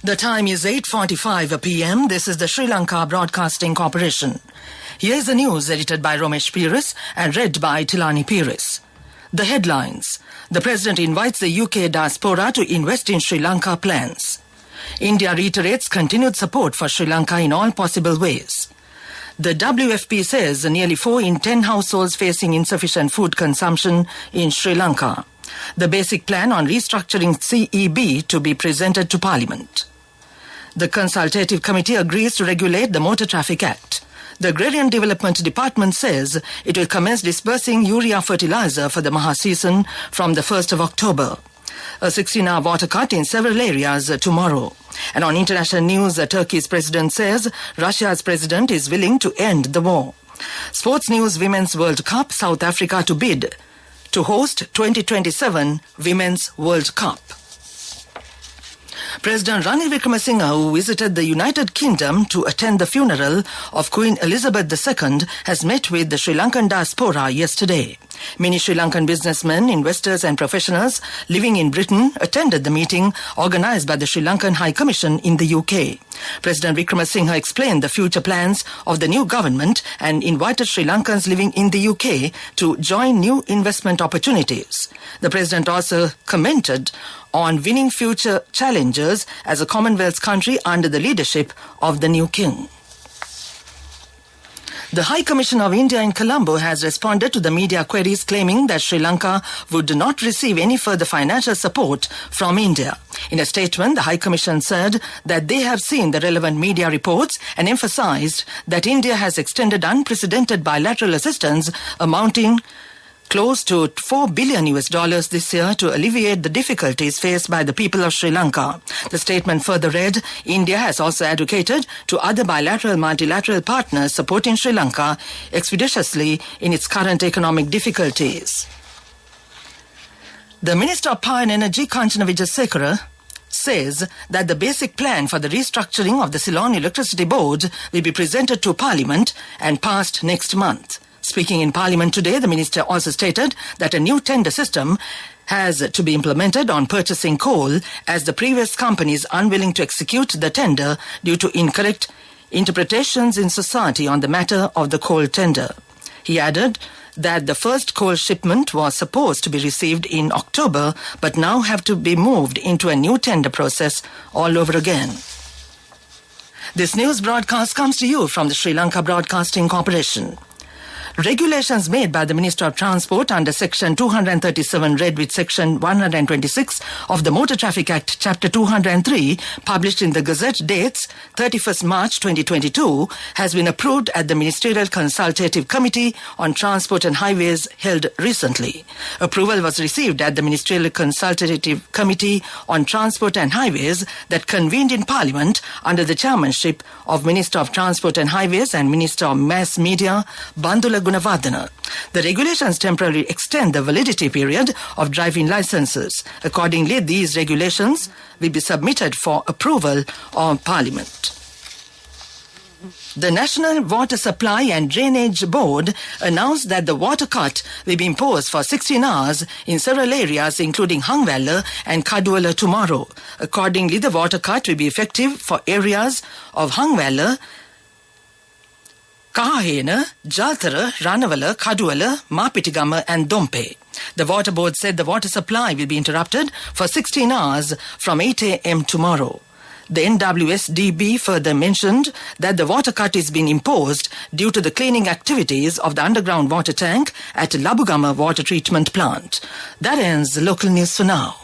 The time is 8:45 p.m. This is the Sri Lanka Broadcasting Corporation. Here is the news edited by Romesh Pires and read by Tilani Pires. The headlines. The President invites the UK diaspora to invest in Sri Lanka plans. India reiterates continued support for Sri Lanka in all possible ways. The WFP says nearly 4 in 10 households facing insufficient food consumption in Sri Lanka. The basic plan on restructuring CEB to be presented to Parliament. The Consultative Committee agrees to regulate the Motor Traffic Act. The Agrarian Development Department says it will commence disbursing urea fertilizer for the Maha season from the 1st of October. A 16-hour water cut in several areas tomorrow. And on international news, Turkey's president says Russia's president is willing to end the war. Sports news, Women's World Cup, South Africa to bid to host 2027 Women's World Cup. President Ranil Wickremesinghe, who visited the United Kingdom to attend the funeral of Queen Elizabeth II, has met with the Sri Lankan diaspora yesterday. Many Sri Lankan businessmen, investors and professionals living in Britain attended the meeting organised by the Sri Lankan High Commission in the UK. President Wickremesinghe explained the future plans of the new government and invited Sri Lankans living in the UK to join new investment opportunities. The President also commented on winning future challenges as a Commonwealth country under the leadership of the new king. The High Commission of India in Colombo has responded to the media queries claiming that Sri Lanka would not receive any further financial support from India. In a statement, the High Commission said that they have seen the relevant media reports and emphasized that India has extended unprecedented bilateral assistance amounting close to $4 billion this year to alleviate the difficulties faced by the people of Sri Lanka. The statement further read, India has also advocated to other bilateral multilateral partners supporting Sri Lanka expeditiously in its current economic difficulties. The Minister of Power and Energy, Kanchana Wijesekara, says that the basic plan for the restructuring of the Ceylon Electricity Board will be presented to Parliament and passed next month. Speaking in Parliament today, the minister also stated that a new tender system has to be implemented on purchasing coal as the previous company is unwilling to execute the tender due to incorrect interpretations in society on the matter of the coal tender. He added that the first coal shipment was supposed to be received in October but now have to be moved into a new tender process all over again. This news broadcast comes to you from the Sri Lanka Broadcasting Corporation. Regulations made by the Minister of Transport under Section 237 read with Section 126 of the Motor Traffic Act, Chapter 203, published in the Gazette dates 31st March 2022, has been approved at the Ministerial Consultative Committee on Transport and Highways held recently. Approval was received at the Ministerial Consultative Committee on Transport and Highways that convened in Parliament under the chairmanship of Minister of Transport and Highways and Minister of Mass Media, Bandula Gunawardena. The regulations temporarily extend the validity period of driving licenses. Accordingly, these regulations will be submitted for approval of Parliament. The National Water Supply and Drainage Board announced that the water cut will be imposed for 16 hours in several areas including Hangwala and Kaduala tomorrow. Accordingly, the water cut will be effective for areas of Hangwala, Kahena, Jaltara, Ranavala, Kaduala, Mapitigama and Dompe. The Water Board said the water supply will be interrupted for 16 hours from 8 a.m. tomorrow. The NWSDB further mentioned that the water cut is being imposed due to the cleaning activities of the underground water tank at Labugama Water Treatment Plant. That ends the local news for now.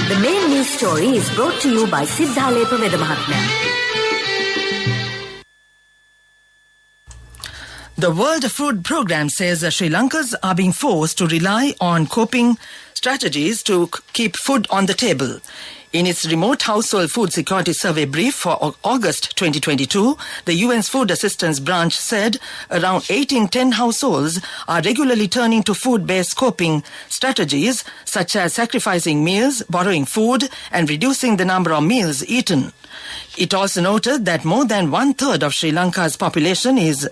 The main news story is brought to you by Siddhalepa Vedamahatmya. The World Food Programme says that Sri Lankans are being forced to rely on coping strategies to keep food on the table. In its Remote Household Food Security Survey brief for August 2022, the UN's Food Assistance Branch said around 8 in 10 households are regularly turning to food-based coping strategies such as sacrificing meals, borrowing food, and reducing the number of meals eaten. It also noted that more than one-third of Sri Lanka's population is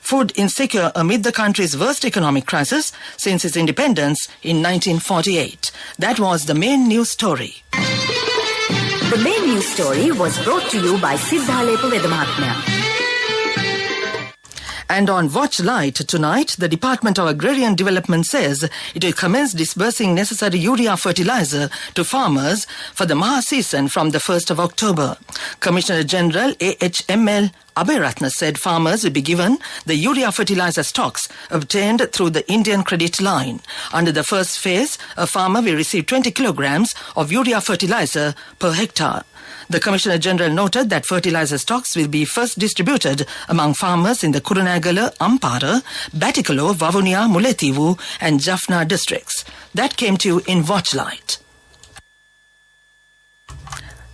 food insecure amid the country's worst economic crisis since its independence in 1948. That was the main news story. The main news story was brought to you by Siddhalepa Vedamahatmya. And on Watch Light tonight, the Department of Agrarian Development says it will commence disbursing necessary urea fertilizer to farmers for the Maha season from the 1st of October. Commissioner General AHML Abhiratna said farmers will be given the urea fertilizer stocks obtained through the Indian Credit Line. Under the first phase, a farmer will receive 20 kilograms of urea fertilizer per hectare. The Commissioner General noted that fertilizer stocks will be first distributed among farmers in the Kurunegala, Ampara, Batticaloa, Vavuniya, Mullaitivu and Jaffna districts. That came to you in Watchlight.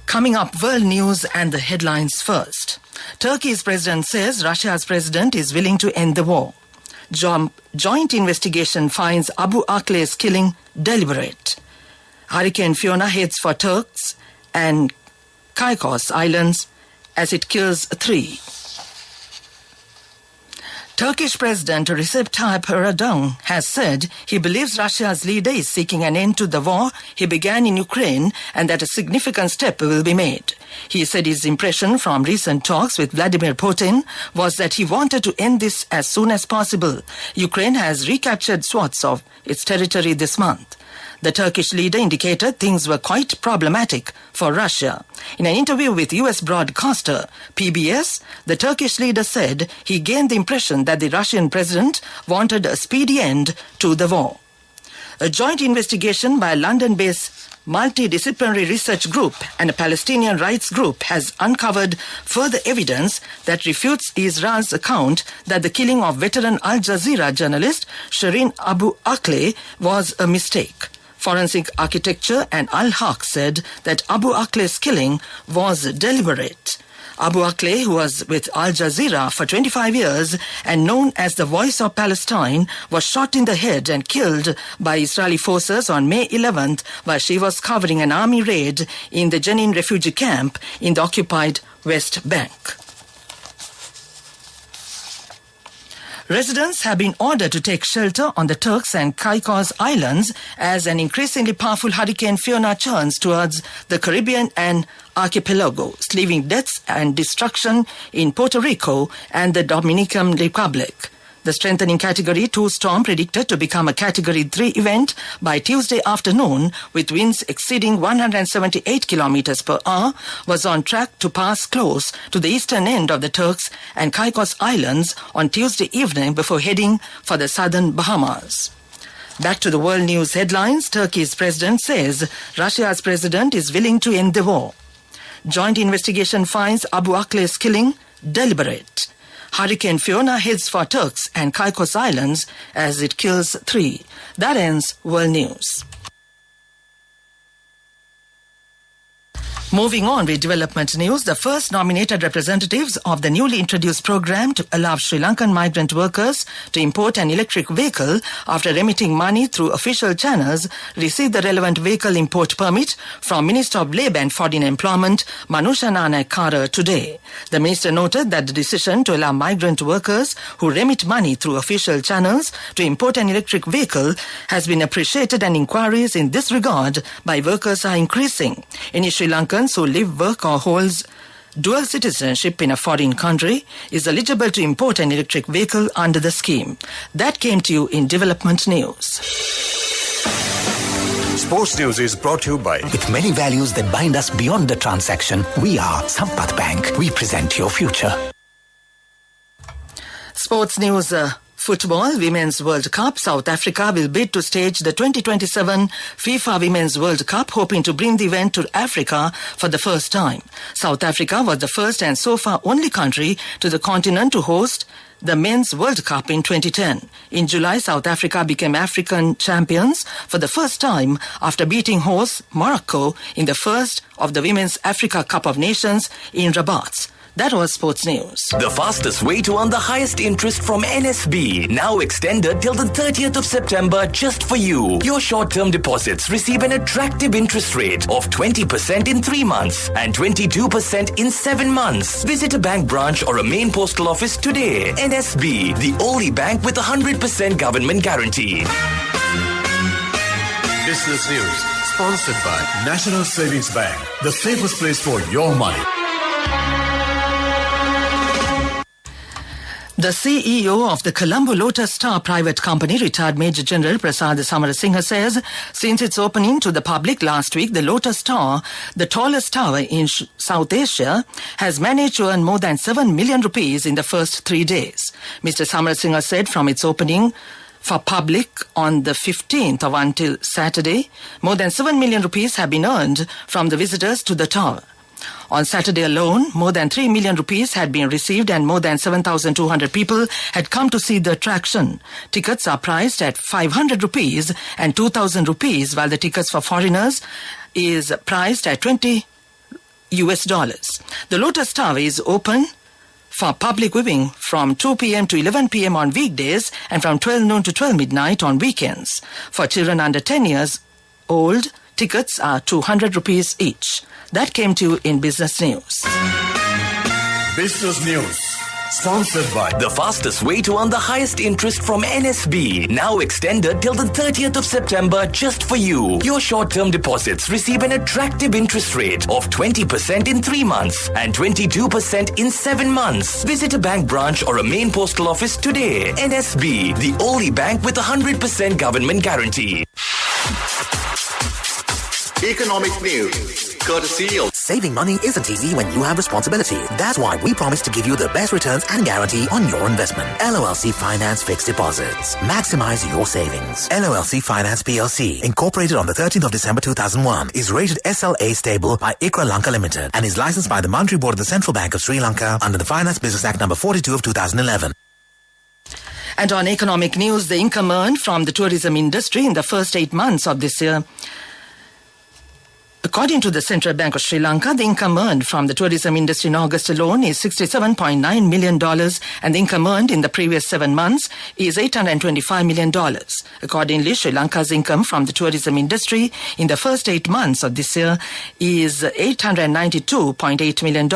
Coming up, world news and the headlines first. Turkey's president says Russia's president is willing to end the war. Joint investigation finds Abu Akleh's killing deliberate. Hurricane Fiona heads for Turks and Caicos Islands as it kills 3. Turkish President Recep Tayyip Erdogan has said he believes Russia's leader is seeking an end to the war he began in Ukraine and that a significant step will be made. He said his impression from recent talks with Vladimir Putin was that he wanted to end this as soon as possible. Ukraine has recaptured swaths of its territory this month. The Turkish leader indicated things were quite problematic for Russia. In an interview with US broadcaster PBS, the Turkish leader said he gained the impression that the Russian president wanted a speedy end to the war. A joint investigation by a London-based multidisciplinary research group and a Palestinian rights group has uncovered further evidence that refutes Israel's account that the killing of veteran Al Jazeera journalist Shireen Abu Akleh was a mistake. Forensic Architecture and Al-Haq said that Abu Akleh's killing was deliberate. Abu Akleh, who was with Al Jazeera for 25 years and known as the Voice of Palestine, was shot in the head and killed by Israeli forces on May 11th while she was covering an army raid in the Jenin refugee camp in the occupied West Bank. Residents have been ordered to take shelter on the Turks and Caicos Islands as an increasingly powerful Hurricane Fiona churns towards the Caribbean and archipelagos, leaving deaths and destruction in Puerto Rico and the Dominican Republic. The strengthening Category 2 storm, predicted to become a Category 3 event by Tuesday afternoon with winds exceeding 178 kilometers per hour, was on track to pass close to the eastern end of the Turks and Caicos Islands on Tuesday evening before heading for the southern Bahamas. Back to the world news headlines. Turkey's president says Russia's president is willing to end the war. Joint investigation finds Abu Akleh's killing deliberate. Hurricane Fiona heads for Turks and Caicos Islands as it kills 3. That ends World News. Moving on with development news, the first nominated representatives of the newly introduced program to allow Sri Lankan migrant workers to import an electric vehicle after remitting money through official channels received the relevant vehicle import permit from Minister of Labour and Foreign Employment Manusha Nanayakkara today. The minister noted that the decision to allow migrant workers who remit money through official channels to import an electric vehicle has been appreciated and inquiries in this regard by workers are increasing. Any Sri Lankan who live, work or holds dual citizenship in a foreign country is eligible to import an electric vehicle under the scheme. That came to you in Development News. Sports News is brought to you by... With many values that bind us beyond the transaction, we are Sampath Bank. We present your future. Sports News. Football Women's World Cup. South Africa will bid to stage the 2027 FIFA Women's World Cup, hoping to bring the event to Africa for the first time. South Africa was the first and so far only country to the continent to host the Men's World Cup in 2010. In July, South Africa became African champions for the first time after beating host Morocco in the first of the Women's Africa Cup of Nations in Rabat. That was sports news. The fastest way to earn the highest interest from NSB, now extended till the 30th of September just for you. Your short-term deposits receive an attractive interest rate of 20% in 3 months and 22% in 7 months. Visit a bank branch or a main postal office today. NSB, the only bank with a 100% government guarantee. Business News, sponsored by National Savings Bank, the safest place for your money. The CEO of the Colombo Lotus Star Private Company, retired Major General Prasad Samarasinghe, says since its opening to the public last week, the Lotus Star, the tallest tower in South Asia, has managed to earn more than 7 million rupees in the first 3 days. Mr. Samarasinghe said from its opening for public on the 15th of until Saturday, more than 7 million rupees have been earned from the visitors to the tower. On Saturday alone, more than 3 million rupees had been received and more than 7,200 people had come to see the attraction. Tickets are priced at 500 rupees and 2,000 rupees, while the tickets for foreigners is priced at $20. The Lotus Tower is open for public viewing from 2 p.m. to 11 p.m. on weekdays and from 12 noon to 12 midnight on weekends. For children under 10 years old, tickets are 200 rupees each. That came to you in Business News. Business News, sponsored by The fastest way to earn the highest interest from NSB, now extended till the 30th of September just for you. Your short-term deposits receive an attractive interest rate of 20% in 3 months and 22% in 7 months. Visit a bank branch or a main postal office today. NSB, the only bank with a 100% government guarantee. Economic News, courtesy of Saving money isn't easy when you have responsibility. That's why we promise to give you the best returns and guarantee on your investment. LOLC Finance Fixed Deposits. Maximize your savings. LOLC Finance PLC, incorporated on the 13th of December 2001, is rated SLA stable by ICRA Lanka Limited and is licensed by the Monetary Board of the Central Bank of Sri Lanka under the Finance Business Act number 42 of 2011. And on economic news, the income earned from the tourism industry in the first 8 months of this year, according to the Central Bank of Sri Lanka, the income earned from the tourism industry in August alone is $67.9 million, and the income earned in the previous 7 months is $825 million. Accordingly, Sri Lanka's income from the tourism industry in the first 8 months of this year is $892.8 million.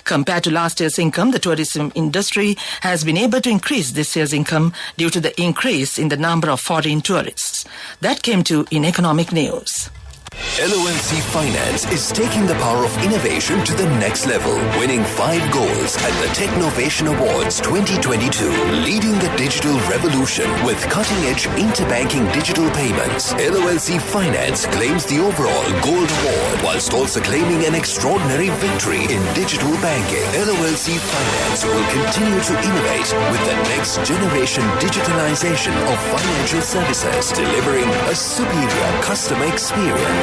Compared to last year's income, the tourism industry has been able to increase this year's income due to the increase in the number of foreign tourists. That came to in economic news. LOLC Finance is taking the power of innovation to the next level, winning 5 golds at the Technovation Awards 2022, leading the digital revolution with cutting-edge interbanking digital payments. LOLC Finance claims the overall gold award, whilst also claiming an extraordinary victory in digital banking. LOLC Finance will continue to innovate with the next generation digitalization of financial services, delivering a superior customer experience.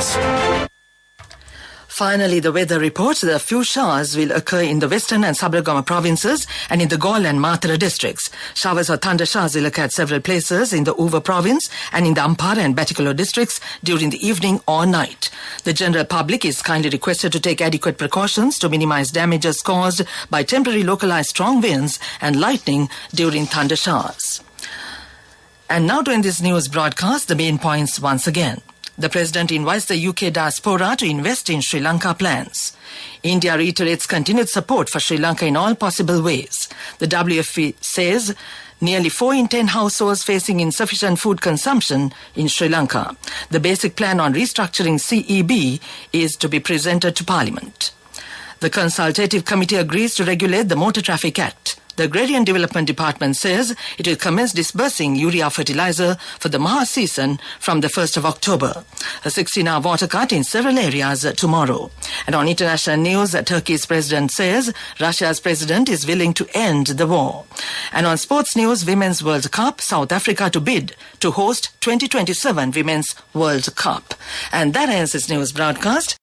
Finally, the weather reports that a few showers will occur in the western and Sabaragama provinces and in the Galle and Mathura districts. Showers or thunder showers will occur at several places in the Uva province and in the Ampara and Batticaloa districts during the evening or night. The general public is kindly requested to take adequate precautions to minimize damages caused by temporary localized strong winds and lightning during thunder showers. And now to end this news broadcast, the main points once again. The President invites the UK diaspora to invest in Sri Lanka plans. India reiterates continued support for Sri Lanka in all possible ways. The WFP says nearly 4 in 10 households facing insufficient food consumption in Sri Lanka. The basic plan on restructuring CEB is to be presented to Parliament. The Consultative Committee agrees to regulate the Motor Traffic Act. The Agrarian Development Department says it will commence disbursing urea fertilizer for the Maha season from the 1st of October. A 16-hour water cut in several areas tomorrow. And on international news, Turkey's president says Russia's president is willing to end the war. And on sports news, Women's World Cup, South Africa to bid to host 2027 Women's World Cup. And that ends this news broadcast.